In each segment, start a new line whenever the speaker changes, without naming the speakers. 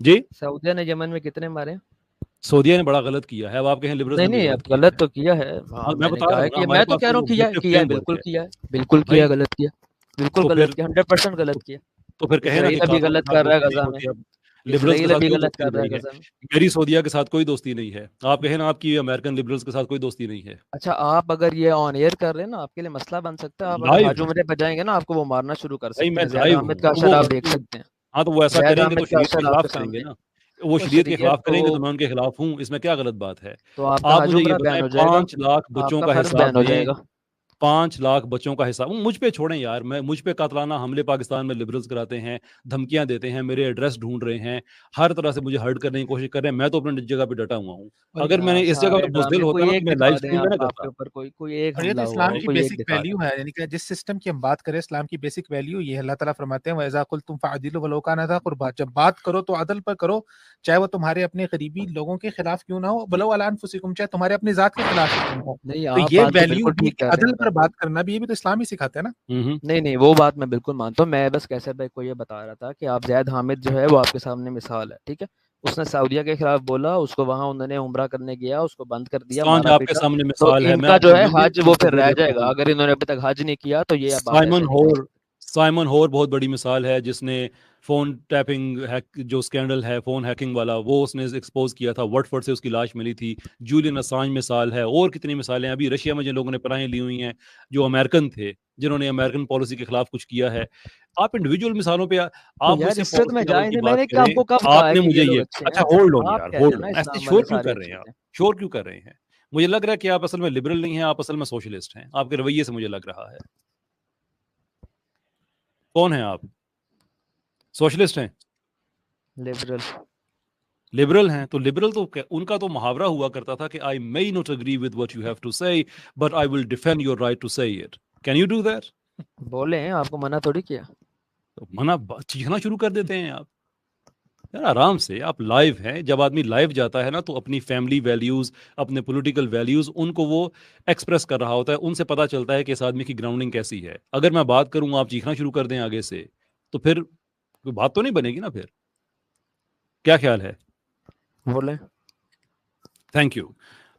جی
سعودیہ نے یمن میں کتنے مارے ہیں؟
سعودیہ نے بڑا غلط کیا ہے. اب آپ کہیں لبرلز
نہیں
نے بھی
نہیں،
غلط
اب
کیا
غلط
ہے.
تو کیا ہے، ہاں
ہاں میں
میں نے
بتا رہا
کہا ہے
ہوں نا
کہ
ہمارے
میں تو
پاس
کہہ رہا
تو
ہوں کیا
objective
کیا ہے،
framework
بالکل
ہے
کیا ہے، بالکل کیا،
بھائی.
غلط کیا، بالکل
تو پھر
غلط کیا، 100% غلط کیا.
تو پھر کہیں نا کہ
اسرائیل ابھی
کافروں کے
غلط
ساتھ
کر رہا ہے
دوستی نہیں
غزہ میں،
ہوتی. اب لبرلز کے
اسرائیل
ساتھ
ابھی
کیوں
غلط
دوستی
کر
ہو
رہا ہے
رہی ہے؟
غزہ میں.
میری سعودیہ کے ساتھ کوئی دوستی نہیں ہے. آپ کہیں نا آپ کی امریکن لبرلز کے ساتھ کوئی دوستی نہیں ہے.
اچھا آپ اگر یہ آن ایئر کر رہے ہیں نا، آپ کے لیے مسئلہ بن سکتا ہے. آپ اگر
لائیو
حج
ہے
عمرے پہ جائیں گے نا، آپ کو وہ مارنا شروع کر
بھائی،
سکتے
میں
ہیں. زید
لائیو
حامد
ہوں
کا
تو
اثر
وہ
آپ دیکھ سکتے ہیں.
ہاں تو وہ ایسا
زید
کریں گے تو
حامد کا
شریعت کے
اثر آپ
خلاف
کے
کریں گے
سامنے،
نا. وہ
تو
شریعت کے خلاف
تو
کریں گے تو میں ان کے خلاف ہوں. اس میں کیا غلط بات ہے؟
آپ کا
آپ
حج
مجھے یہ
عمرہ
بتائیں
بین ہو جائے گا،
5 لاکھ
آپ
بچوں
کا
کا
فرض
حساب
بین ہو جائے
دیں.
گا.
5 لاکھ بچوں کا حساب مجھ پہ چھوڑیں یار. مجھ پہ قاتلانہ حملے پاکستان میں لبرلز کراتے ہیں، دھمکیاں دیتے ہیں، میرے ایڈریس ڈھونڈ رہے ہیں، ہر طرح سے مجھے ہرٹ کرنے کی کوشش کر رہے ہیں. میں تو اپنے جگہ پہ ڈٹا ہوا ہوں.
اور
اگر میں نے اس جگہ
سارے
پہ بزدل
ڈرامے
ہوتا
کوئی
نا تو
ایک
میں
دکھا
لائیو
دیں
اسٹریم میں نہ
آپ کے
کرتا.
اوپر، کوئی ایک
اور یہ تو
حملہ ہوا
اسلام
ہو،
کی
کوئی ایک
بیسک
دکھا
ویلیو
دیں.
ہے، یعنی کہ جس سسٹم کی ہم بات کریں اسلام کی بیسک ویلیو یہ ہے. اللہ تعالیٰ فرماتے ہیں وَإِذَا قُلْتُمْ فَعْدِلُوا وَلَوْ كَانَ ذَا قُرْبَىٰ، جب بات کرو تو عدل پر کرو، چاہے وہ تمہارے اپنے قریبی لوگوں کے خلاف کیوں نہ ہو. وَلَوْ عَلَىٰ أَنفُسِكُمْ، چاہے تمہارے اپنی ذات کے خلاف ہی کیوں ہو.
نہیں
تو
آپ
یہ
بات تو
ویلیو
بالکل
بھی
ٹھیک
کہ
کر رہے
عدل
ہیں.
پر بات کرنا بھی، یہ بھی تو اسلام ہی سکھاتے ہیں نا.
نہیں وہ بات میں بالکل مانتا ہوں. میں بس کیسر بھائی کو یہ بتا رہا تھا کہ آپ زید حامد جو ہے وہ آپ کے سامنے مثال ہے، ٹھیک ہے. اس نے سعودیہ کے خلاف بولا، اس کو وہاں انہوں نے عمرہ کرنے گیا، اس کو بند کر دیا،
اسانج
مارا
آپ کے
پیٹا.
سامنے
تو
مثال ہے.
ان
میں
کا
آپ
جو
کو
ہے
ویڈیو
حج وہ
پروف
پھر
دے
رہ
دیتا
جائے گا.
ہوں.
اگر انہوں نے ابھی تک حج نہیں کیا تو یہ بات ایسے نہیں کر سکتے.
سائمن ہور بہت بڑی مثال ہے، جس نے فون ٹیپنگ جو اسکینڈل ہے، فون ہیکنگ والا، وہ اس نے ایکسپوز کیا تھا. وٹفورڈ سے اس کی لاش ملی تھی. جولین اسانج مثال ہے، اور کتنی مثالیں. ابھی رشیا میں جن لوگوں نے پناہیں لی ہوئی ہیں جو امریکن تھے، جنہوں نے امریکن پالیسی کے خلاف کچھ کیا ہے. آپ انڈیویجول مثالوں پہ
تو
آپ مجھ
یار
سے
اس سے تو میں
پالیسی
جا
لیول
ہی
کی
نہیں، میں
بات
نے
کریں.
آپ کو کب کہا
آپ
ہے
نے
کہ یہ
مجھے
لوگ
یہ
اچھے
اچھا
ہیں.
ہولڈ آن یار،
آپ کہتے
ہولڈ
ہیں نا
آن. ایسے
اسلام
شور
والے
کیوں
سارے
کر رہے
اچھے
ہیں آپ؟
ہوتے ہیں.
شور کیوں کر رہے ہیں؟ مجھے لگ رہا ہے کہ آپ اصل میں لبرل نہیں ہیں، آپ اصل میں سوشلسٹ ہیں. آپ کے رویے سے مجھے لگ رہا ہے. کون ہیں آپ؟ سوشلسٹ ہیں؟
لبرل.
لبرل ہیں. تو لبرل تو ان کا تو محاورہ ہوا کرتا تھا کہ I may not agree with what you have to say but I will defend your right to say it. Can you do that?
بولے ہیں، آپ کو منع تھوڑی کیا.
تو منع چیخنا شروع کر دیتے ہیں آپ. یار آرام سے، آپ لائیو ہیں. جب آدمی لائیو جاتا ہے نا تو اپنی فیملی ویلیوز، اپنے پولیٹیکل ویلیوز، ان کو وہ ایکسپریس کر رہا ہوتا ہے. ان سے پتہ چلتا ہے کہ اس آدمی کی گراؤنڈنگ کیسی ہے. اگر میں بات کروں آپ چیخنا شروع کر دیں آگے سے تو پھر کوئی بات تو نہیں بنے گی نا. پھر کیا خیال ہے؟
بولیں.
Thank you.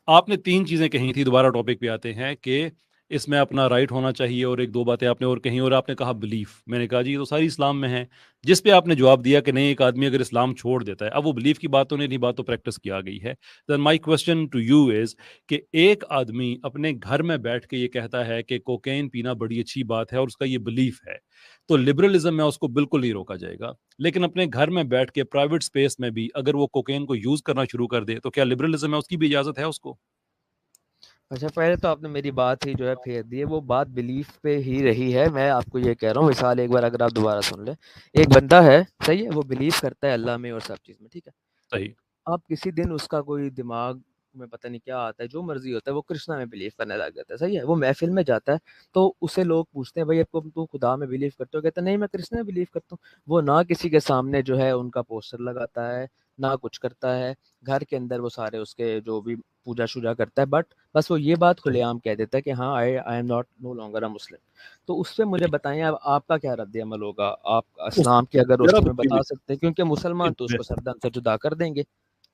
آپ نے 3 چیزیں کہی تھی، دوبارہ ٹاپک پہ آتے ہیں کہ اس میں اپنا رائٹ ہونا چاہیے، اور 1-2 باتیں آپ نے اور کہیں، اور آپ نے کہا بلیف. میں نے کہا جی یہ تو ساری اسلام میں ہے. جس پہ آپ نے جواب دیا کہ نہیں، ایک آدمی اگر اسلام چھوڑ دیتا ہے، اب وہ بلیف کی بات تو نہیں، بات تو پریکٹس کی آ گئی ہے. دین مائی کوسچن ٹو یو از کہ ایک آدمی اپنے گھر میں بیٹھ کے یہ کہتا ہے کہ کوکین پینا بڑی اچھی بات ہے اور اس کا یہ بلیف ہے، تو لبرلزم میں اس کو بالکل نہیں روکا جائے گا. لیکن اپنے گھر میں بیٹھ کے پرائیویٹ سپیس میں بھی اگر وہ کوکین کو یوز کرنا شروع کر دے تو کیا لبرلزم میں اس کی بھی اجازت ہے اس کو؟
اچھا پہلے تو آپ نے میری بات ہی جو ہے پھیر دی ہے، وہ بات بلیف پہ ہی رہی ہے. میں آپ کو یہ کہہ رہا ہوں، مثال ایک بار اگر آپ دوبارہ سن لیں. ایک بندہ ہے، صحیح ہے، وہ بلیف کرتا ہے اللہ میں اور سب چیز میں، ٹھیک ہے.
صحیح.
آپ کسی دن اس کا کوئی دماغ میں پتہ نہیں کیا آتا ہے، جو مرضی ہوتا ہے، وہ کرشنا میں بلیف کرنے لگ جاتا ہے، صحیح ہے. وہ محفل میں جاتا ہے تو اسے لوگ پوچھتے ہیں بھائی آپ کو تو خدا میں بلیف کرتے ہو؟ کہتا ہے نہیں میں کرشنا میں بلیف کرتا ہوں. وہ نہ کسی کے سامنے جو ہے ان کا پوسٹر لگاتا ہے، نہ کچھ کرتا ہے. گھر کے اندر وہ سارے اس کے جو بھی پوجا شوجا کرتا ہے، بٹ بس وہ یہ بات کھلے عام کہہ دیتا ہے کہ ہاں I am not no longer a Muslim. تو اس پہ مجھے بتائیں اب آپ کا کیا رد عمل ہوگا؟ آپ اسلام کی اگر
میرا
اس
تو
میں بتا سکتے ہیں، کیونکہ مسلمان تو اس کو سردن سے جدا کر دیں گے،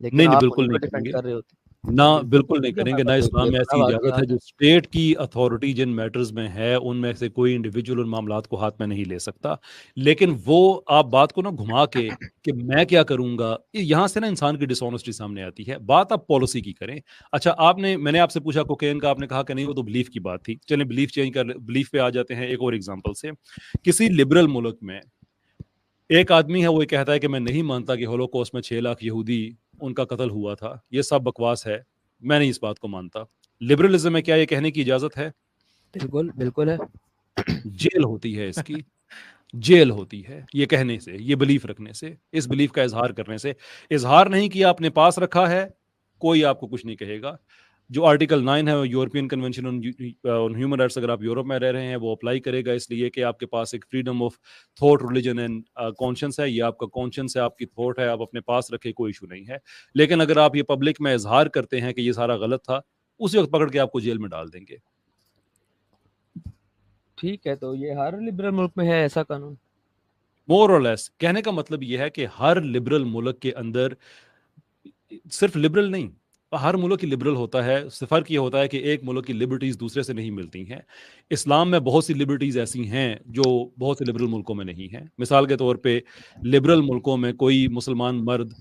لیکن
نہیں نہیں،
آپ
بالکل
انہیں کو
نہیں کریں
ڈیفینڈ
گے.
کر رہے ہوتے.
نہ بالکل نہیں
ٹھیک ہے،
کریں
ہمارے
گے. نہ
پاس
اسلام
یہ
میں
بڑا
ایسی اجازت ہے.
واقعات
جو اسٹیٹ کی اتھارٹی جن میٹرز میں ہے ان میں سے کوئی انڈیویجول ان معاملات کو ہاتھ میں نہیں لے سکتا. لیکن وہ آپ بات کو نا گھما کے کہ میں کیا کروں گا، یہاں سے نا انسان کی ڈس آنیسٹی سامنے آتی ہے. بات آپ پالیسی کی کریں. اچھا میں نے آپ سے پوچھا کوکین کا، آپ نے کہا کہ نہیں وہ تو بلیف کی بات تھی. چلیں بلیف چینج کر، بلیف پہ آ جاتے ہیں ایک اور ایگزامپل سے. کسی لبرل ملک میں ایک آدمی ہے، وہ یہ کہتا ہے کہ میں نہیں مانتا کہ ہولوکوسٹ میں 6 لاکھ یہودی ان کا قتل ہوا تھا، یہ سب بکواس ہے، میں نہیں اس بات کو مانتا. لبرلزم میں کیا یہ کہنے کی اجازت ہے؟
بالکل بالکل ہے.
جیل ہوتی ہے اس کی، جیل ہوتی ہے یہ کہنے سے، یہ بلیف رکھنے سے، اس بلیف کا اظہار کرنے سے. اظہار نہیں کیا، اپنے پاس رکھا ہے، کوئی آپ کو کچھ نہیں کہے گا. جو آرٹیکل 9 ہے European convention on human rights, اگر آپ یورپ میں رہ رہے ہیں وہ اپلائی کرے گا، اس لیے کہ آپ کے پاس ایک freedom of thought, religion and conscience ہے. یہ آپ کا کانشنس ہے، آپ کی تھاٹ ہے، آپ اپنے پاس رکھے، کوئی ایشو نہیں ہے. لیکن اگر آپ یہ پبلک میں اظہار کرتے ہیں کہ یہ سارا غلط تھا، اسی وقت پکڑ کے آپ کو جیل میں ڈال دیں گے.
ٹھیک ہے، تو یہ ہر لبرل ملک میں ہے ایسا قانون؟
مور اور لیس کہنے کا مطلب یہ ہے کہ ہر لبرل ملک کے اندر صرف لبرل نہیں، ہر ملک کی لبرل ہوتا ہے، فرق یہ ہوتا ہے کہ ایک ملک کی لبرٹیز دوسرے سے نہیں ملتی ہیں۔ اسلام میں بہت سی لبرٹیز ایسی ہیں جو بہت سے لبرل ملکوں میں نہیں ہیں۔ مثال کے طور پہ لبرل ملکوں میں کوئی مسلمان مرد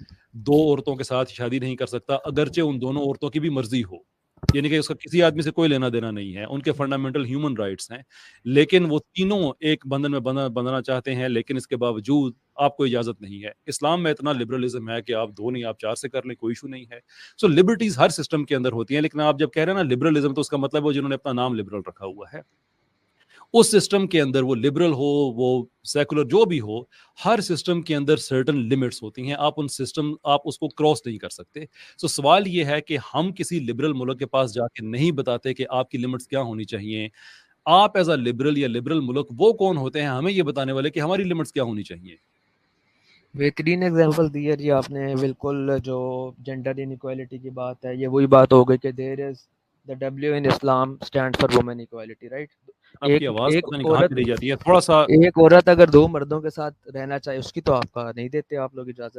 2 عورتوں کے ساتھ شادی نہیں کر سکتا اگرچہ ان دونوں عورتوں کی بھی مرضی ہو، یعنی کہ اس کا کسی آدمی سے کوئی لینا دینا نہیں ہے، ان کے فنڈامنٹل ہیومن رائٹس ہیں، لیکن وہ تینوں ایک بندھن میں بندھنا چاہتے ہیں، لیکن اس کے باوجود آپ کو اجازت نہیں ہے۔ اسلام میں اتنا لبرلزم ہے کہ آپ 2 نہیں، آپ 4 سے کر لیں، کوئی ایشو نہیں ہے۔ سو لبرٹیز ہر سسٹم کے اندر ہوتی ہیں، لیکن آپ جب کہہ رہے ہیں نا لبرلزم، تو اس کا مطلب وہ جنہوں نے اپنا نام لبرل رکھا ہوا ہے، اس سسٹم کے اندر وہ لبرل ہو، وہ سیکولر جو بھی ہو، ہر سسٹم کے اندر سرٹن لمٹس ہوتی ہیں، آپ اس کو کراس نہیں کر سکتے۔ سو سوال یہ ہے کہ ہم کسی لبرل ملک کے پاس جا کے نہیں بتاتے کہ آپ کی لمٹس کیا ہونی چاہیے۔ آپ ایز اے لبرل یا لبرل ملک وہ کون ہوتے ہیں ہمیں یہ بتانے والے کہ ہماری لمٹس کیا ہونی چاہیے؟
بہترین ایگزامپل دی ہے جی آپ نے، بالکل جو جینڈر انیکوالٹی کی بات ہے، یہ وہی بات ہو گئی کہ there is the W in Islam stand for women equality, right?
آپ کی آواز پتہ نہیں کہاں چلی جاتی ہے، تھوڑا سا۔
ایک عورت اگر 2 مردوں کے ساتھ رہنا چاہے، اس کی تو آپ کا نہیں دیتے آپ لوگ اجازت۔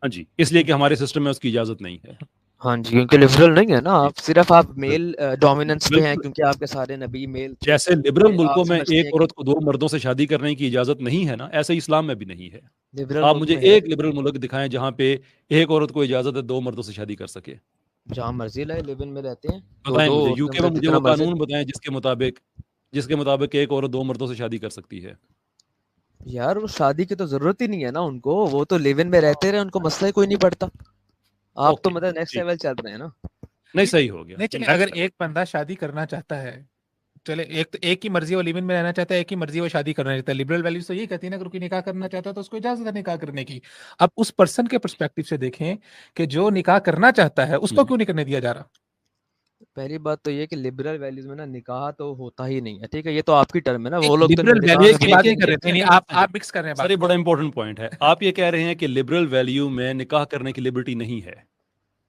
ہاں جی، اس لیے کہ ہمارے سسٹم میں اس کی اجازت نہیں ہے۔
ہاں جی، کیونکہ لبرل نہیں ہے نا آپ، صرف آپ میل ڈومیننس پہ ہیں،
بالکل
کیونکہ آپ کے سارے نبی میل تھے۔
جیسے لبرل
آپ
ملکوں میں
سمجھتے
ایک
ہیں
عورت کو 2 مردوں سے شادی کرنے کی اجازت نہیں ہے نا، ایسے ہی اسلام میں بھی نہیں ہے۔
لبرل
آپ
ملک
مجھے
میں ہے،
ایک لبرل ملک دکھائیں جہاں پہ ایک عورت کو اجازت ہے 2 مردوں سے شادی کر سکے،
جہاں مرضی لائے لیون میں رہتے ہیں،
بتائیں
دو
مجھے۔
عورتوں
UK میں مجھے
جتنا
وہ
مرضی۔
قانون بتائیں جس کے مطابق ایک عورت 2 مردوں سے شادی کر سکتی ہے۔
یار وہ شادی کی تو ضرورت ہی نہیں ہے نا ان کو، وہ تو لیون میں رہتے رہے، ان کو مسئلہ ہی کوئی نہیں پڑتا۔ آپ تو
اوکے
مطلب نیکسٹ
ٹھیک،
لیول چل رہے ہیں نا۔
نہیں صحیح ہو گیا۔
نہیں چلیں،
Next
اگر
ہے۔
ایک بندہ شادی کرنا چاہتا ہے، چلے ایک کی مرضی وہ لیون میں رہنا چاہتا ہے، ایک کی مرضی وہ شادی کرنا چاہتا ہے، لبرل ویلیوز تو یہ کہتی ہے نا اگر کوئی نکاح کرنا چاہتا ہے تو اس کو اجازت ہے نکاح کرنے کی۔ اب اس پرسن کے پرسپیکٹو سے دیکھیں کہ جو نکاح کرنا چاہتا ہے اس کو کیوں نہیں کرنے دیا جا رہا؟
پہلی بات تو یہ کہ لبرل ویلیوز میں نا نکاح تو ہوتا ہی نہیں ہے، ٹھیک ہے، یہ تو آپ کی ٹرم ہے نا، وہ لوگ تو
لبرل
نکاح
ویلیوز
میں
کی بات
بلیو
نہیں کر رہے، نہیں آپ مکس کر رہے ہیں
سر
بات
یہ
کو۔
بڑا امپورٹنٹ پوائنٹ ہے، آپ یہ کہہ رہے ہیں کہ لبرل ویلیو میں نکاح کرنے کی لبرٹی نہیں ہے۔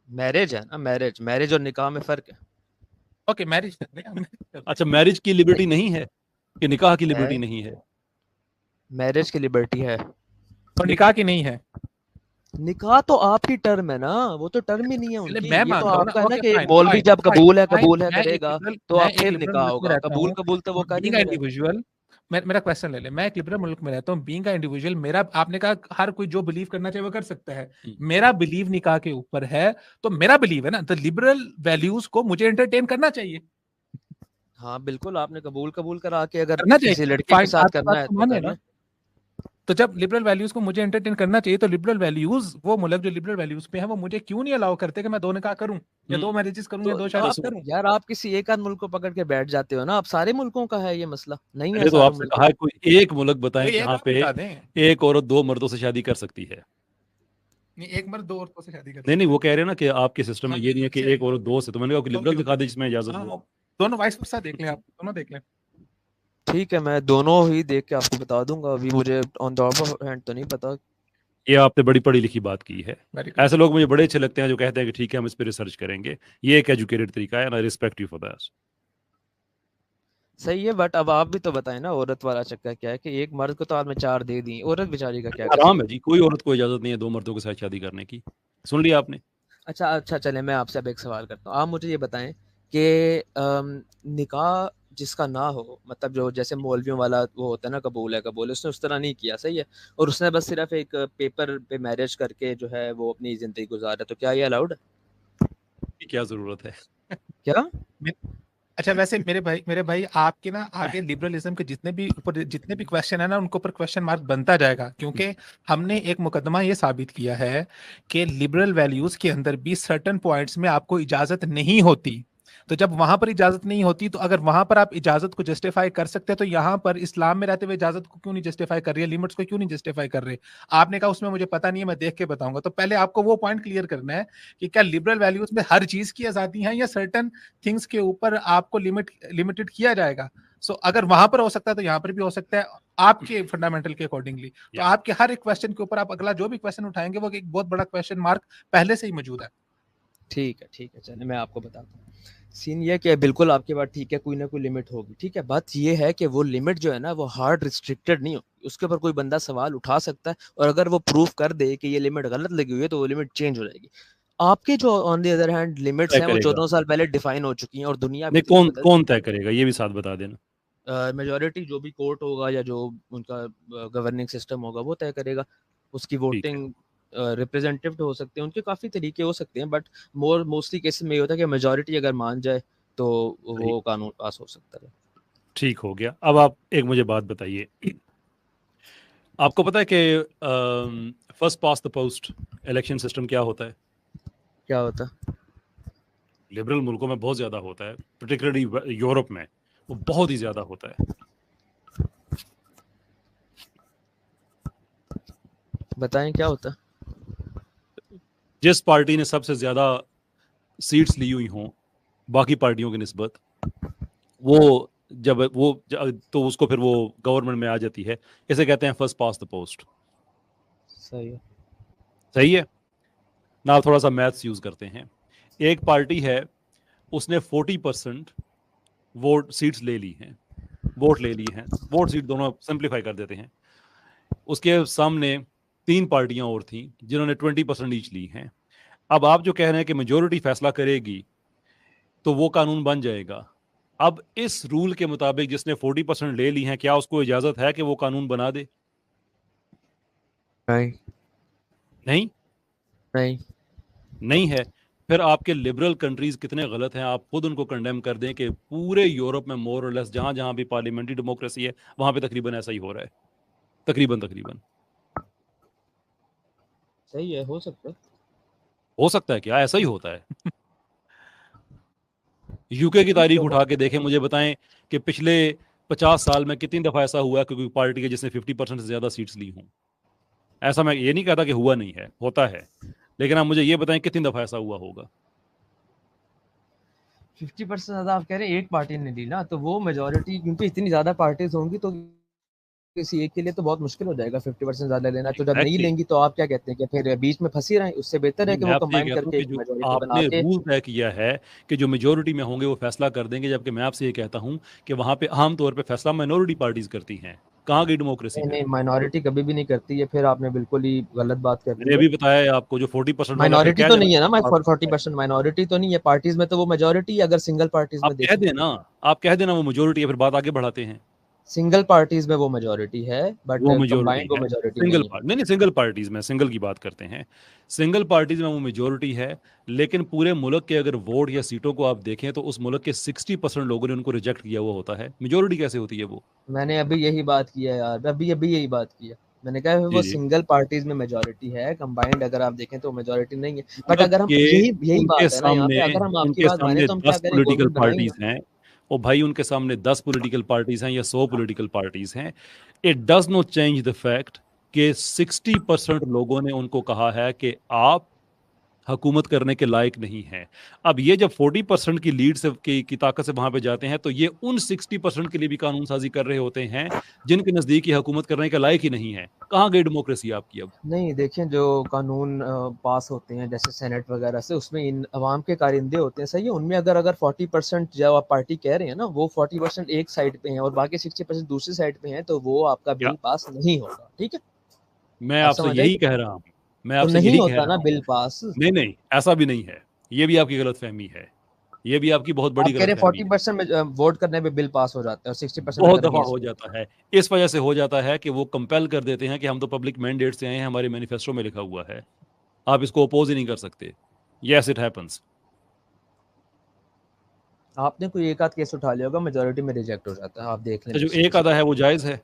میرج ہے نا، میرج اور نکاح میں فرق ہے۔
اوکے میرج کر رہے ہیں،
اچھا میرج کی لبرٹی نہیں ہے کہ نکاح کی لبرٹی نہیں ہے؟
میرج کی لبرٹی ہے،
اور نکاح کی نہیں ہے۔
نکاح تو آپ کی ٹرم ہے نا، وہ تو ٹرم ہی نہیں ہے ان
چلے
کی،
میں
یہ تو
مانتا ہوں
آپ
نا،
کا ہے نا
اوکے
کہ
فائن
مولوی
فائن
جب
فائن
قبول ہے
میں
کرے
ایک
گا
لبرل
تو
میں
اب
ایک
پھر
لبرل
نکاح
ملک میں
ہوگا،
رہتا ہوں،
قبول تو وہ کر ہی
بینگ
نہیں رہے۔
انڈیویجول، میرا کویسچن لے لیں، میں ایک لبرل ملک میں رہتا ہوں، بینگ کا انڈیویجول، میرا آپ نے کہا ہر کوئی جو بلیو کرنا چاہے وہ کر سکتا ہے، میرا بلیو نکاح کے اوپر ہے تو میرا بلیو ہے نا، تو لبرل ویلیوز کو مجھے انٹرٹین کرنا چاہیے،
ہاں بالکل، آپ نے قبول کرا کے اگر
کرنا
کسی
چاہیے،
لڑکی کے
فائن
ساتھ
آپ کی
کرنا
بات
ہے
کو
تو
مانے
کر
نا۔
لیں۔
تو جب لبرل ویلیوز کو مجھے انٹرٹین کرنا چاہیے تو لبرل ویلیوز، وہ ملک جو لبرل ویلیوز پہ ہیں وہ مجھے کیوں نہیں الاؤ کرتے کہ میں 2 نکاح کروں یا 2 میرجز کروں یا 2
تو
شادی
آپ
کروں؟
یار آپ کسی ایک آدھ ملک کو پکڑ کے بیٹھ جاتے ہو نا، آپ سارے ملکوں کا ہے یہ مسئلہ نہیں ہے،
پہلے تو
سارے
آپ سے
ملکوں
کہا ہے کوئی ایک ملک بتائیں
کوئی ایک
جہاں
آپ
پہ
بتا دیں،
ایک عورت 2 مردوں سے شادی کر سکتی ہے۔
نہیں ایک مرد 2 عورتوں سے شادی کر
نہیں
سکتا
وہ کہہ رہے ہیں نا کہ آپ کے سسٹم میں
ہے۔
یہ نہیں ہے کہ ایک عورت 2 سے، تو میں نے کہا کہ لبرل دکھا دے جس میں اجازت
ہاں
ہو۔
دونوں وائس ورسا دیکھ لیں، آپ دونوں دیکھ لیں۔
ٹھیک ہے، میں دونوں ہی دیکھ کے آپ کو بتا دوں گا، ابھی مجھے آن ٹاپ آف ہینڈ تو نہیں پتا۔
یہ آپ نے بڑی پڑھی لکھی بات کی ہے۔
Very good.
ایسے لوگ مجھے بڑے اچھے لگتے ہیں جو کہتے ہیں کہ ٹھیک ہے ہم اس پہ ریسرچ کریں گے، یہ ایک ایجوکیٹڈ طریقہ ہے، I respect you for that۔
صحیح ہے، بٹ اب آپ بھی تو بتائیں نا عورت والا چکر کیا ہے کہ ایک مرد کو تو آپ نے 4 دے دی، عورت بیچاری کا کیا
حرام
قصور؟
ہے جی، کوئی عورت کو اجازت نہیں ہے 2 مردوں کے ساتھ شادی کرنے کی، سن لیا آپ نے؟
اچھا چلیں، میں آپ سے اب ایک سوال کرتا ہوں، آپ مجھے یہ بتائیں کہ نکاح جس کا نہ ہو، مطلب جو جیسے مولویوں والا وہ ہوتا ہے نا قبول ہے، اس نے اس طرح نہیں کیا، صحیح ہے، اور اس نے بس صرف ایک پیپر پہ میرج کر کے جو ہے وہ اپنی زندگی گزارا، تو کیا یہ الاؤڈ ہے؟
کیا ضرورت ہے؟
کیا
اچھا ویسے میرے بھائی آپ کے نا آگے لبرلزم کے جتنے بھی کویشچن ہیں نا ان کے اوپر کویشچن مارک بنتا جائے گا، کیونکہ ہم نے ایک مقدمہ یہ ثابت کیا ہے کہ لبرل ویلیوز کے اندر بھی سرٹن پوائنٹس میں آپ کو اجازت نہیں ہوتی، تو جب وہاں پر اجازت نہیں ہوتی تو اگر وہاں پر آپ اجازت کو جسٹیفائی کر سکتے تو یہاں پر اسلام میں رہتے ہوئے اجازت کو کیوں نہیں جسٹیفائی کر رہے، لمٹس کو کیوں نہیں جسٹیفائی کر رہے؟ آپ نے کہا اس میں مجھے پتا نہیں ہے، میں دیکھ کے بتاؤں گا، تو پہلے آپ کو وہ پوائنٹ کلیئر کرنا ہے کہ کیا لبرل ویلیوز میں ہر چیز کی آزادی ہے یا سرٹن تھنگس کے اوپر آپ کو لمیٹڈ کیا جائے گا؟ سو اگر وہاں پر ہو سکتا ہے تو یہاں پر بھی ہو سکتا ہے آپ کے فنڈامنٹل کے اکارڈنگلی، تو آپ کے ہر ایک کویشچن کے اوپر آپ اگلا جو بھی کویشچن اٹھائیں گے وہ ایک بہت بڑا کویشچن مارک پہلے سے ہی موجود ہے۔
ٹھیک ہے چلیں میں آپ کو بتاتا ہوں. سین یہ کہ بالکل آپ کی بات ٹھیک ہے, کوئی نہ کوئی لمٹ ہوگی, ٹھیک ہے. بات یہ ہے کہ وہ لمٹ جو ہے نا وہ ہارڈ ریسٹرکٹیڈ نہیں ہوگی, اس کے اوپر کوئی بندہ سوال اٹھا سکتا ہے, اور اگر وہ پروف کر دے کہ یہ لمٹ غلط لگی ہوئی ہے تو وہ لمٹ چینج ہو جائے گی. آپ کے جو آن دی ادر ہینڈ لمٹس
طے
ہیں وہ
کرے گا
14 سال پہلے ڈیفائن ہو چکی ہیں, اور دنیا ابھی
نہیں
اتنی بدل
کون
چکی
طے کرے گا یہ بھی ساتھ بتا دینا.
ہے. میجورٹی جو بھی کورٹ ہوگا یا جو ان کا گورننگ سسٹم ہوگا وہ طے کرے گا. اس کی
ٹھیک ہے
ووٹنگ ریپرزینٹیو ہو سکتے ہیں, ان کے کافی طریقے ہو سکتے ہیں, بٹ موسٹلی کیسز میں یہ ہوتا ہے کہ میجورٹی اگر مان جائے تو
صحیح
وہ قانون پاس ہو سکتا ہے.
ٹھیک ہو گیا. اب آپ ایک مجھے بات بتائیے, آپ کو پتا ہے کہ first pass the post election system کیا ہوتا ہے؟
کیا ہوتا؟
لبرل ملکوں میں بہت زیادہ ہوتا ہے, پرٹیکولرلی یورپ میں وہ بہت ہی زیادہ ہوتا ہے.
بتائیں کیا ہوتا؟
جس پارٹی نے سب سے زیادہ سیٹس لی ہوئی ہوں باقی پارٹیوں کی نسبت, وہ تو اس کو پھر وہ گورنمنٹ میں آ جاتی ہے. اسے کہتے ہیں فرسٹ پاس دا پوسٹ.
صحیح ہے.
صحیح ہے نا. تھوڑا سا میتھس یوز کرتے ہیں. ایک پارٹی ہے, اس نے 40% ووٹ سیٹس لے لی ہیں, ووٹ سیٹ دونوں سمپلیفائی کر دیتے ہیں. اس کے سامنے 3 پارٹیاں اور تھیں جنہوں نے 20% ایچ لی ہیں. اب آپ جو کہہ رہے ہیں کہ میجورٹی فیصلہ کرے گی تو وہ قانون بن جائے گا. اب اس رول کے مطابق جس نے 40% لے لی ہیں, کیا اس کو اجازت ہے کہ وہ قانون بنا دے؟ نہیں ہے. پھر آپ کے لبرل کنٹریز کتنے غلط ہیں, آپ خود ان کو کنڈیم کر دیں کہ پورے یورپ میں مور اور لیس جہاں جہاں بھی پارلیمنٹری ڈیموکریسی ہے وہاں پہ تقریباً ایسا ہی ہو رہا ہے. تقریباً
صحیح ہے, ہو سکتا ہے.
ہو سکتا ہے کیا ایسا ہی ہوتا ہے؟ یو کے کی تاریخ اٹھا کے دیکھیں, مجھے بتائیں کہ پچھلے 50 سال میں کتنی دفعہ ایسا ہوا ہے کہ کوئی پارٹی ہے جس نے 50% سے زیادہ سیٹس لی ہوں. ایسا میں یہ نہیں کہتا کہ ہوا نہیں ہے, ہوتا ہے, لیکن آپ مجھے یہ بتائیں کتنی دفعہ ایسا ہوا ہوگا.
50% زیادہ آپ کہہ رہے ہیں ایک پارٹی نے لی نا, تو وہ میجورٹی کیونکہ اتنی زیادہ پارٹیز ہوں گی تو کسی ایک کے لیے تو بہت مشکل ہو جائے گا 50% زیادہ لینا. تو جب نہیں
Exactly.
لیں گی تو آپ کیا کہتے ہیں کہ پھر بیچ میں پھنسی رہیں, اس سے بہتر ہے کہ
میں
وہ
آپ سے یہ
کمبائن
کہتا
کر
ہوں
کے
کہ
ایک
جو
میجورٹی
آپ
بنا
نے
کے.
رول طے کیا ہے کہ جو میجورٹی میں ہوں گے وہ فیصلہ کر دیں گے, جبکہ میں آپ سے یہ کہتا ہوں کہ وہاں پہ عام طور پہ فیصلہ مائنورٹی پارٹیز کرتی ہیں. کہاں گئی ڈیموکریسی پھر؟
نہیں, مائنورٹی کبھی بھی نہیں کرتی ہے. پھر آپ نے بالکل ہی غلط بات کر
میں
دی
نے
ہے.
ابھی بتایا ہے آپ کو, جو 40% والا پھر
مائنورٹی
کہہ
تو
دینا
نہیں ہے نا,
آپ
40% مائنورٹی تو نہیں ہے. پارٹیز میں تو وہ میجورٹی ہے اگر سنگل پارٹیز میں
کہہ
دیکھیں.
دینا وہ میجورٹی ہے, پھر بات آگے بڑھاتے ہیں.
سنگل پارٹیز میں وہ میجورٹی ہے, بٹ
وہ میجورٹی
کمبائنڈ وہ
ہے
میجورٹی
سنگل
نہیں ہے.
نہیں سنگل پارٹیز میں, سنگل کی بات کرتے ہیں. سنگل پارٹیز میں وہ میجورٹی ہے, لیکن پورے ملک کے اگر ووٹ یا سیٹوں کو آپ دیکھیں تو اس ملک کے 60% لوگوں نے ان کو ریجیکٹ کیا ہوا ہوتا ہے. میجورٹی کیسے ہوتی ہے وہ؟
میں نے ابھی یہی بات کیا یار, ابھی یہی بات کیا. میں نے کہا وہ
جی
سنگل پارٹیز میں میجورٹی ہے, کمبائنڈ اگر آپ دیکھیں تو میجورٹی نہیں ہے. بٹ
ملک
اگر ہم
کے
یہی
ان کے
بات ہے نا یہاں
سامنے
پہ, اگر ہم آپ
ان
کی
کے
بات مانیں
سامنے
تو ہم کیا
10
کریں,
پولیٹیکل
گورنمنٹ بنائیں گے نا.
پارٹیز ہیں. اور بھائی ان کے سامنے 10 پولیٹیکل پارٹیز ہیں یا 100 پولیٹیکل پارٹیز ہیں. It does not change the fact کہ 60% لوگوں نے ان کو کہا ہے کہ آپ حکومت کرنے کے لائق نہیں ہیں. اب یہ جب 40% کی لیڈ سے کی طاقت سے وہاں پہ جاتے ہیں تو یہ ان 60% کے لیے بھی قانون سازی کر رہے ہوتے ہیں جن کے نزدیک یہ حکومت کرنے کے لائق ہی نہیں ہے. کہاں گئی ڈیموکریسی آپ کی اب؟
نہیں دیکھیں, جو قانون پاس ہوتے ہیں جیسے سینٹ وغیرہ سے, اس میں عوام کے کارندے ہوتے ہیں, صحیح ہے. ان میں اگر 40% جو آپ پارٹی کہہ رہے ہیں نا وہ 40% ایک سائڈ پہ ہیں اور باقی 60% دوسری سائڈ پہ ہیں, تو وہ آپ کا
کیا
بل پاس نہیں ہوگا. ٹھیک ہے,
میں
آپ
آپ سے
سمجھ آئی.
یہی کہہ رہا ہوں, میں
تو
آپ سے
نہیں
یہی کہہ
ہوتا
رہا
نا
ہوں.
بل پاس.
نہیں ایسا بھی نہیں ہے, یہ بھی آپ کی غلط فہمی ہے, یہ بھی آپ کی بہت بڑی
آپ کہہ
غلط
رہے
فہمی ہے.
40% میں ووٹ کرنے پہ بل پاس ہو جاتا ہے اور 60%
بہت
اگر
دفعہ ہو
اگینسٹ.
جاتا ہے. اس وجہ سے ہو جاتا ہے کہ وہ کمپیل کر دیتے ہیں کہ ہم تو پبلک مینڈیٹ سے آئے ہیں, ہمارے مینیفیسٹو میں لکھا ہوا ہے, آپ اس کو اپوز ہی نہیں کر سکتے. Yes it happens.
آپ نے کوئی ایک آدھ کیس اٹھا لیا ہوگا, میجورٹی میں ریجیکٹ ہو جاتا ہے, آپ دیکھ لیں
جو
دوسری
ایک
کسی.
آدھا ہے وہ جائز ہے.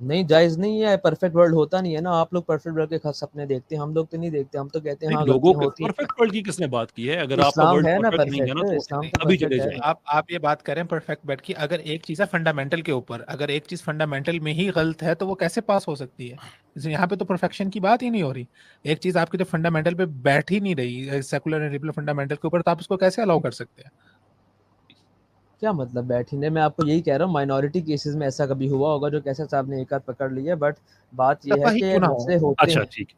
نہیں جائز نہیں ہے, پرفیکٹ ورلڈ ہوتا نہیں ہے نا. آپ لوگ پرفیکٹ ورلڈ کے سپنے دیکھتے ہیں, ہم لوگ تو نہیں دیکھتے. ہم تو کہتے ہیں
نہیں
ہاں
لوگوں
غلطیاں
کے
ہوتی ہیں.
پرفیکٹ ورلڈ کی کس نے بات کی ہے؟ اگر آپ کا
اسلام
ورلڈ
ہے نا
پرفیکٹ نہیں ہے نا
پرفیکٹ,
تو
اسلام تو
ابھی
پرفیکٹ
چلے
ہے
جائیں.
نا.
آپ یہ بات کریں پرفیکٹ بیٹ کی, اگر ایک چیز ہے فنڈامنٹل کے اوپر, اگر ایک چیز فنڈامنٹل میں ہی غلط ہے تو وہ کیسے پاس ہو سکتی ہے؟ یہاں پہ تو پرفیکشن کی بات ہی نہیں ہو رہی. ایک چیز آپ کی جو فنڈامنٹل پہ بیٹھ ہی نہیں رہی, سیکولر اینڈ ریپل فنڈامنٹل کے اوپر, تو آپ اس کو کیسے الاؤ کر سکتے ہیں؟
کیا مطلب بیٹھنے میں؟ آپ کو یہی کہہ رہا ہوں, مائنورٹی کیسز میں ایسا کبھی ہوا ہوگا جو کیسے صاحب نے ایک آدھ پکڑ لی ہے, بٹ بات یہ ہے
دفعہ ہی
کہ
کیوں نہ ہو.
مسئلے ہوتے
اچھا
ہیں.
ٹھیک ہے,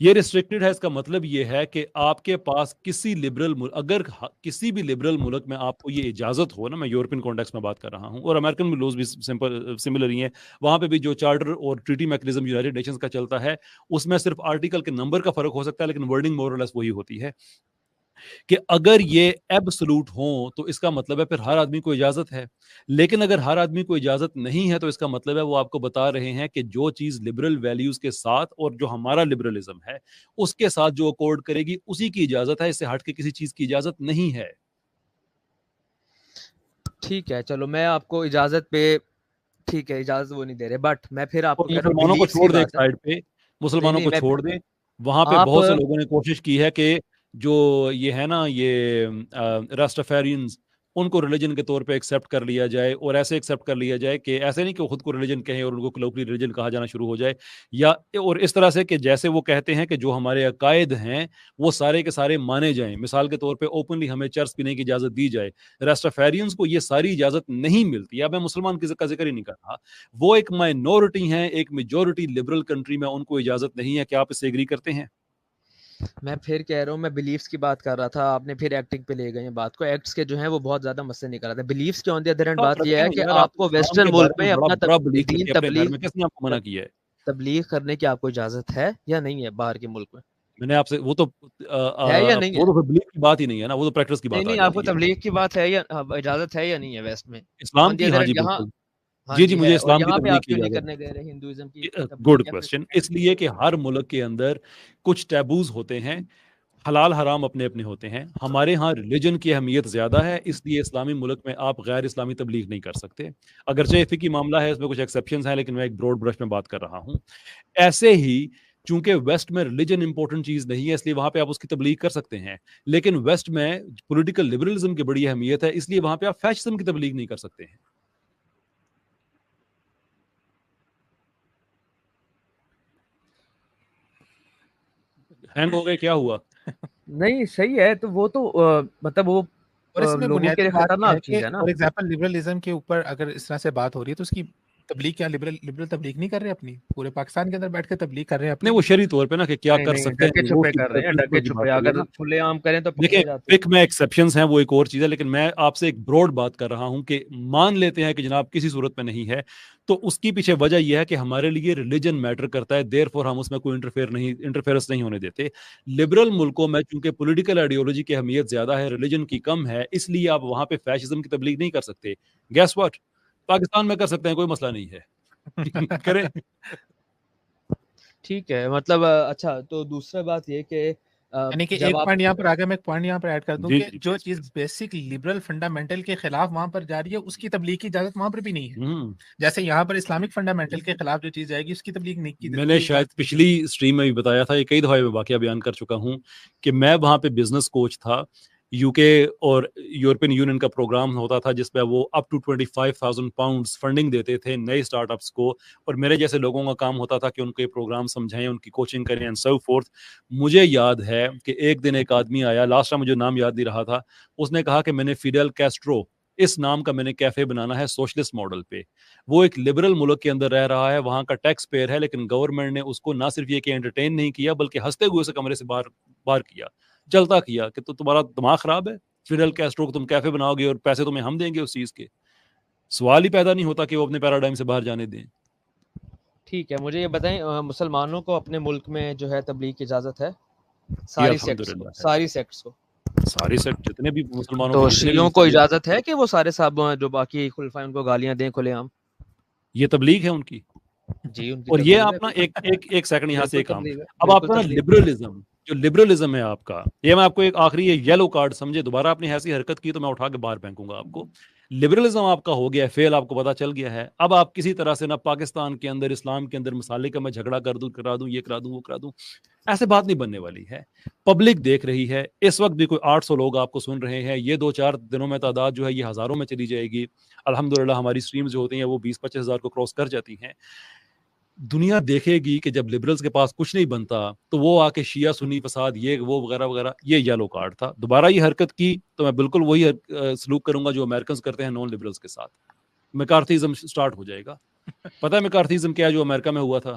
یہ ریسٹرکٹڈ ہے، اس کا مطلب یہ ہے کہ آپ کے پاس کسی لبرل ملک، اگر کسی بھی لبرل ملک میں آپ کو یہ اجازت ہو نا، میں یورپین کانٹیکس میں بات کر رہا ہوں اور امریکن میں لوز بھی سمپل ہی ہیں، وہاں پہ بھی جو چارٹر اور ٹریٹی میکنزم یونائٹڈ نیشنز کا چلتا ہے اس میں صرف آرٹیکل کے نمبر کا فرق ہو سکتا ہے لیکن ورڈنگ مور اور لیس وہی ہوتی ہے کہ اگر یہ ایبسولوٹ ہوں تو اس کا مطلب ہے پھر ہر آدمی کو اجازت ہے، لیکن اگر ہر آدمی کو اجازت نہیں ہے تو اس کا مطلب ہے وہ آپ کو بتا رہے ہیں کہ جو چیز لبرل ویلیوز کے ساتھ اور جو ہمارا لبرلزم ہے اس کے ساتھ جو اکورڈ کرے گی اسی کی اجازت ہے، اس سے ہٹ کے کسی چیز کی اجازت نہیں ہے۔
ٹھیک ہے، چلو میں آپ کو اجازت پہ ٹھیک ہے اجازت وہ نہیں دے رہے، بٹ میں پھر آپ کو کہہ رہا ہوں
مسلمانوں کو
بلیفس کی
چھوڑ دیں ایک
بات ہے۔
سائڈ پہ، مسلمانوں
نہیں
کو
میں
چھوڑ دیں، وہاں پہ
آپ
بہت سے لوگوں نے کوشش کی ہے کہ جو یہ ہے نا یہ راسٹافیرینز ان کو ریلیجن کے طور پہ ایکسیپٹ کر لیا جائے اور ایسے ایکسیپٹ کر لیا جائے کہ ایسے نہیں کہ خود کو ریلیجن کہیں اور ان کو کلوکلی ریلیجن کہا جانا شروع ہو جائے، یا اور اس طرح سے کہ جیسے وہ کہتے ہیں کہ جو ہمارے عقائد ہیں وہ سارے کے سارے مانے جائیں، مثال کے طور پہ اوپنلی ہمیں چرس پینے کی اجازت دی جائے، راسٹافیرینز کو یہ ساری اجازت نہیں ملتی۔ اب میں مسلمان کا ذکر ہی نہیں کر رہا، وہ ایک مائنورٹی ہیں، ایک میجورٹی لبرل کنٹری میں ان کو اجازت نہیں ہے۔ کیا آپ اس سے ایگری کرتے ہیں؟
میں پھر کہہ رہا ہوں میں بلیفس کی بات کر رہا تھا، آپ نے پھر ایکٹنگ پہ لے گئے ہیں بات کو، ایکٹس کے جو ہیں وہ بہت زیادہ مسئلے نہیں کر رہا تھا، بلیفس کے آن دی ادر ہینڈ
آپ
بات یہ
رکھیں
ہے
نا
کہ
یار،
آپ کو
اسلام
ویسٹرن
کے
ملک
بارے
میں
میں
اپنا
بڑا بلیف
دین
کرتے ہیں اپنے گھر میں، کس نے آپ کو منع کیا ہے؟
تبلیغ کرنے کی آپ کو اجازت ہے یا نہیں ہے باہر کے ملک میں؟
میں نے آپ سے وہ تو
ہے یا نہیں ہے؟
وہ تو بلیف کی بات ہی نہیں ہے نا، وہ تو پریکٹس کی
نہیں
بات آ
نہیں، آپ کو
جاتی ہے۔
تبلیغ کی بات ہے یا اجازت ہے یا نہیں ہے ویسٹ میں
اسلام
آن دی
کی،
ادر
ہاں
ہینڈ
جی
یہاں؟
بالکل،
ہاں
جی
جی
مجھے
ہے، اور
اسلام کی
یہاں پہ
تبلیغ
آپ
کی
کیوں نہیں
اجازت
کرنے گئے رہے ہندوازم کی
ہے۔
تبلیغ
گڈ
یا پھر؟
کوشچن۔ اس لیے کہ ہر ملک کے اندر کچھ ٹیبوز ہوتے ہیں، حلال حرام اپنے اپنے ہوتے ہیں، ہمارے ہاں ریلیجن کی اہمیت زیادہ ہے، اس لیے اسلامی ملک میں آپ غیر اسلامی تبلیغ نہیں کر سکتے، اگرچہ فقہی معاملہ ہے اس میں کچھ ایکسیپشنز ہیں لیکن میں ایک براڈ برش میں بات کر رہا ہوں۔ ایسے ہی چونکہ ویسٹ میں ریلیجن امپورٹنٹ چیز نہیں ہے اس لیے وہاں پہ آپ اس کی تبلیغ کر سکتے ہیں، لیکن ویسٹ میں پولیٹیکل لبرلزم کی بڑی اہمیت ہے اس لیے وہاں پہ آپ فیشزم کی تبلیغ نہیں کر سکتے ہیں۔ ہینگ ہو گئے، کیا ہوا؟
نہیں صحیح ہے، تو وہ تو مطلب وہ
اور اس میں
لوگوں کے
بنیادی
لیے
بات یہ ہے
خطرناک
کہ
چیز ہے نا۔
فار ایگزامپل لبرلزم کے اوپر اگر اس طرح سے بات ہو رہی ہے تو اس کی تبلیغ کیا لبرل تبلیغ نہیں کر رہے اپنی؟ پورے پاکستان کے اندر بیٹھ کے تبلیغ کر رہے ہیں اپنی؟
نہیں وہ شرعی طور پہ نا کہ کیا
نہیں
کر
نہیں،
سکتے
ڈر کے
ہیں وہ
چھپے کر رہے ہیں، ڈر کے
پرنسپل کی
چھپے،
بات کر رہے
اگر
ہیں نا۔
کھلے عام کریں تو
دیکھیں
پکڑے جاتے ہیں۔
فقہ میں ایکسیپشنز ہیں، وہ ایک اور چیز ہے، لیکن میں آپ سے ایک براڈ بات کر رہا ہوں کہ مان لیتے ہیں کہ جناب کسی صورت میں نہیں ہے تو اس کی پیچھے وجہ یہ ہے کہ ہمارے لیے ریلیجن میٹر کرتا ہے، دیر فور ہم اس میں کوئی انٹرفیئرنس نہیں ہونے دیتے۔ لبرل ملکوں میں چونکہ پولیٹیکل آئیڈیولوجی کی اہمیت زیادہ ہے، ریلیجن کی کم ہے، اس لیے آپ وہاں پہ فیشزم کی تبلیغ نہیں کر سکتے۔ گیس واٹ، پاکستان میں کر سکتے ہیں، کوئی مسئلہ نہیں ہے، کریں۔
ٹھیک ہے، مطلب اچھا تو دوسرا بات یہ کہ
یعنی کہ
جب
ایک
آپ
پوائنٹ یہاں پر آگے میں ایک پوائنٹ یہاں پر ایڈ کر دوں
جی
کہ
جی
جو
پلیز
چیز
پلیز۔
بیسک لبرل فنڈامنٹل کے خلاف وہاں پر جا رہی ہے اس کی تبلیغ کی اجازت وہاں پر بھی نہیں ہے، جیسے یہاں پر اسلامک فنڈامنٹل کے خلاف جو چیز جائے گی اس کی تبلیغ نہیں کی
میں نے شاید پچھلی اسٹریم میں بھی بتایا تھا، یہ کئی دفعہ میں واقعہ بیان کر چکا ہوں کہ میں وہاں پہ بزنس کوچ تھا، یو کے اور یورپین یونین کا پروگرام ہوتا تھا جس پہ وہ اپ ٹو 25,000 پاؤنڈز فنڈنگ دیتے تھے نئے اسٹارٹ اپس کو، اور میرے جیسے لوگوں کا کام ہوتا تھا کہ ان کے پروگرام سمجھائیں، ان کی کوچنگ کریں اینڈ سو فورتھ۔ مجھے یاد ہے کہ ایک دن ایک آدمی آیا، لاسٹ ٹائم مجھے نام یاد نہیں رہا تھا، اس نے کہا کہ میں نے فیڈل کیسٹرو اس نام کا میں نے کیفے بنانا ہے سوشلسٹ ماڈل پہ۔ وہ ایک لبرل ملک کے اندر رہ رہا ہے، وہاں کا ٹیکس پیئر ہے، لیکن گورنمنٹ نے اس کو نہ صرف یہ کہ انٹرٹین نہیں کیا بلکہ ہنستے ہوئے اسے کمرے سے باہر کیا، چلتا کیا کہ تو تمہارا دماغ خراب ہے، فیڈل کیسٹرو کو تم کیفے بناؤ گے اور پیسے تمہیں ہم دیں گے اس چیز کے؟ سوال ہی پیدا نہیں ہوتا کہ وہ اپنے پیراڈائم سے باہر جانے دیں۔
ٹھیک ہے، مجھے یہ بتائیں مسلمانوں کو اپنے ملک میں جو ہے تبلیغ کی اجازت ہے؟
جی
ساری سیکٹس کو،
الحمدللہ ہے،
ساری سیکٹس کو؟
سارے سیٹ جتنے بھی مسلمانوں
تو
کے جتنے بھی
شیعوں کو
عیسائیت،
اجازت ہے کہ وہ سارے صاحب جو باقی خلفاء ان کو گالیاں دیں کھلے عام؟
یہ تبلیغ ہے ان کی۔
جی ان کی
اور یہ
تبلیغ
آپ
ہے،
نا ایک سیکنڈ یہاں سے
بالکل
ایک کام،
تبلیغ ہے،
اب آپ
بالکل
کا نا
تبلیغ ہے۔
لبرلزم، جو لبرلزم ہے آپ کا، یہ میں آپ کو ایک آخری یلو کارڈ سمجھے، دوبارہ اپنی ایسی حرکت کی تو میں اٹھا کے باہر پھینکوں گا آپ کو۔ لبرلزم آپ کا ہو گیا ہے فیل، آپ کو پتا چل گیا ہے، اب آپ کسی طرح سے نہ پاکستان کے اندر اسلام کے اندر مسالے کا میں جھگڑا کرا دوں یہ کرا دوں وہ کرا دوں، ایسے بات نہیں بننے والی ہے۔ پبلک دیکھ رہی ہے، اس وقت بھی کوئی 800 لوگ آپ کو سن رہے ہیں، یہ 2-4 دنوں میں تعداد جو ہے یہ ہزاروں میں چلی جائے گی، الحمدللہ ہماری سٹریمز جو ہوتی ہیں وہ 20-25 ہزار کو کراس کر جاتی ہیں۔ دنیا دیکھے گی کہ جب لبرلز کے پاس کچھ نہیں بنتا تو وہ آ کے شیعہ سنی فساد یہ وہ وغیرہ وغیرہ، یہ یلو کارڈ تھا، دوبارہ یہ حرکت کی تو میں بالکل وہی سلوک کروں گا جو امریکنز کرتے ہیں نان لبرلز کے ساتھ، میکارتھیزم سٹارٹ ہو جائے گا۔ پتہ ہے میکارتھیزم کیا ہے جو امریکہ میں ہوا تھا؟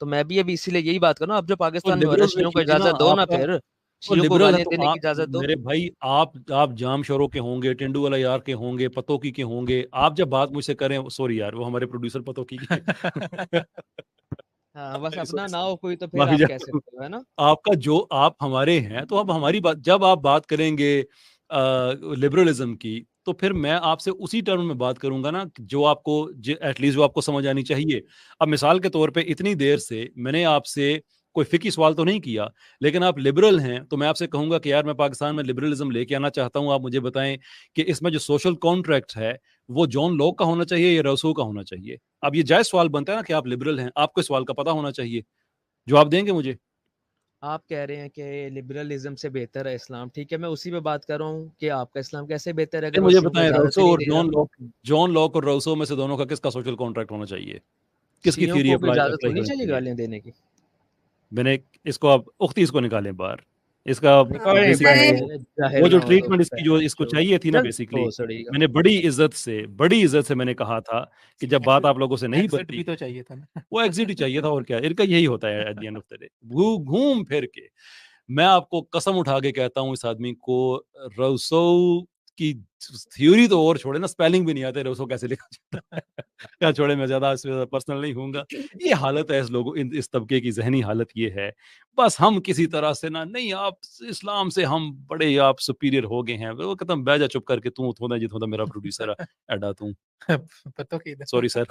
تو میں بھی ابھی اسی لیے یہی بات کر رہا ہوں. اب جو
تو
پاکستان میں ہو رہا
لبرل
ہے
میں
شیعوں کو
کیجیے نا
اجازت دو نا،
آپ کا
پھر
وہ
شیعوں کو
لبرل ہے
گالیاں
تو
دینے کی
آپ
اجازت دو.
میرے بھائی آپ جام شوروں کے ہوں گے، ٹنڈو والا یار کے ہوں گے، پتوکی کے ہوں گے. آپ جب بات مجھ سے کریں، سوری یار وہ ہمارے پروڈیوسر پتوکی کے
ہاں بس اپنا
Sorry,
نہ
sorry.
ہو کوئی تو پھر
معافی
آپ کہہ
چاہتا ہوں.
سکتے ہو، ہے نا.
آپ کا جو آپ ہمارے ہیں تو اب ہماری بات جب آپ بات کریں گے لبرلزم کی، تو پھر میں آپ سے اسی ٹرم میں بات کروں گا نا جو آپ کو ایٹ لیسٹ جو آپ کو سمجھ آنی چاہیے. اب مثال کے طور پہ اتنی دیر سے میں نے آپ سے کوئی فقہی سوال تو نہیں کیا، لیکن آپ لبرل ہیں تو میں آپ سے کہوں گا کہ یار میں پاکستان میں لبرلزم لے کے آنا چاہتا ہوں. آپ مجھے بتائیں کہ اس میں جو سوشل کانٹریکٹ ہے وہ جان لاک کا ہونا چاہیے یا روسو کا ہونا چاہیے. اب یہ جائز سوال بنتا ہے نا کہ آپ لبرل ہیں، آپ کو اس سوال کا پتہ ہونا چاہیے. جواب دیں گے مجھے؟
آپ کہہ رہے ہیں کہ لبرلزم سے بہتر ہے اسلام، ٹھیک ہے میں اسی پہ بات کر رہا ہوں کہ آپ کا اسلام کیسے بہتر ہے اگر
نہیں،
وہ
مجھے
شیعوں کو
بتائیں
اجازت ہی
روسو
نہیں
اور
دے رہا.
جان لاک اور روسو میں سے دونوں کا کس کا سوشل کانٹریکٹ ہونا چاہیے، کس کی
شیعوں
تھیوری
کو بھی اجازت
اپلائی
ہونی
ہونی
چاہیے
چاہیے؟
گالیاں دینے کی.
میں نے اس کو آپ اختی اس کو نکالیں باہر، اس کا
نکالیں
بیسک
میں
پہلے،
وہ
جاہل
جو
نہ ہو تو
ٹریٹمنٹ اس کی جو اس کو چاہیے تھی نا
جب
بیسکلی،
بھوسڑی کا.
میں نے بڑی عزت سے میں نے کہا تھا کہ جب بات آپ لوگوں سے نہیں
ایگزٹ
بنتی
بھی تو چاہیے تھا نا.
وہ ایگزٹ ہی چاہیے تھا. اور کیا ان کا یہی ہوتا ہے at the end of the day, گھوم پھر کے. میں آپ کو قسم اٹھا کے کہتا ہوں اس آدمی کو روسو کی تھیوری تو اور چھوڑے نا، اسپیلنگ بھی نہیں آتے روسو کیسے لکھا جاتا ہے. کیا چھوڑے، میں زیادہ اس میں پرسنل نہیں ہوں گا. یہ حالت ہے اس لوگوں اس طبقے کی ذہنی حالت یہ ہے. بس ہم کسی طرح سے نہیں آپ اسلام سے ہم بڑے آپ سپیریئر ہو گئے ہیں. وہ کہتا ہوں بیجا چپ کر کے توں جتوں میرا پروڈیوسر ایڈا توں
پتوں کی
سوری سر.